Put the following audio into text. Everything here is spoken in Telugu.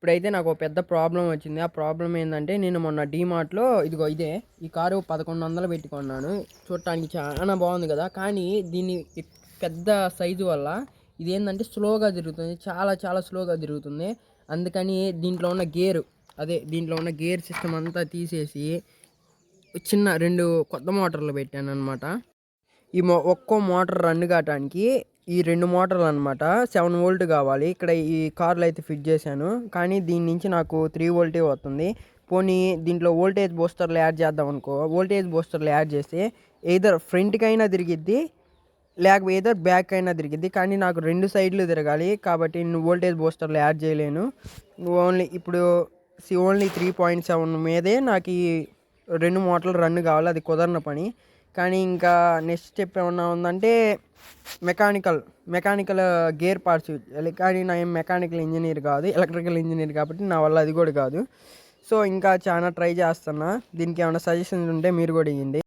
ఇప్పుడైతే నాకు ఒక పెద్ద ప్రాబ్లమ్ వచ్చింది. ఆ ప్రాబ్లమ్ ఏందంటే నేను మొన్న డీమార్ట్‌లో ఇదిగో ఇదే ఈ కారు 1100 పెట్టి కొన్నాను. చూడటానికి చానా బాగుంది కదా! కానీ దీన్ని పెద్ద సైజు వల్ల ఇదేందంటే స్లోగా తిరుగుతుంది. చాలా చాలా స్లోగా తిరుగుతుంది. అందుకని దీంట్లో ఉన్న గేర్ సిస్టమ్ అంతా తీసేసి చిన్న 2 కొత్త మోటార్లు పెట్టాననమాట. ఒక్కో మోటార్ రన్ కావటానికి ఈ 2 మోటార్లనమాట. 7 వోల్ట్ కావాలి. ఇక్కడ ఈ కార్లో అయితే ఫిట్ చేశాను. కానీ దీని నుంచి నాకు 3 వోల్టే వస్తుంది. పోనీ దీంట్లో వోల్టేజ్ బూస్టర్లు యాడ్ చేద్దామనుకో, వోల్టేజ్ బూస్టర్లు యాడ్ చేస్తే ఎయిదర్ ఫ్రంట్‌కైనా తిరిగిద్ది, ఎయిదర్ బ్యాక్ అయినా తిరిగిద్ది. కానీ నాకు 2 సైడ్‌లు తిరగాలి. కాబట్టి నేను వోల్టేజ్ బూస్టర్లు యాడ్ చేయలేను. ఓన్లీ 3.7 మీదే నాకు ఈ 2 మోటార్లు రన్ కావాలి. అది కుదరని పని. కానీ ఇంకా నెక్స్ట్ స్టెప్ ఏమన్నా ఉందంటే మెకానికల్ గేర్ పార్ట్స్. కానీ నా ఏం మెకానికల్ ఇంజనీర్ కాదు, ఎలక్ట్రికల్ ఇంజనీర్ కాబట్టి నా వల్ల అది కూడా కాదు. సో ఇంకా చాలా ట్రై చేస్తున్నా. దీనికి ఏమైనా సజెషన్స్ ఉంటే మీరు కూడా ఇవ్వండి.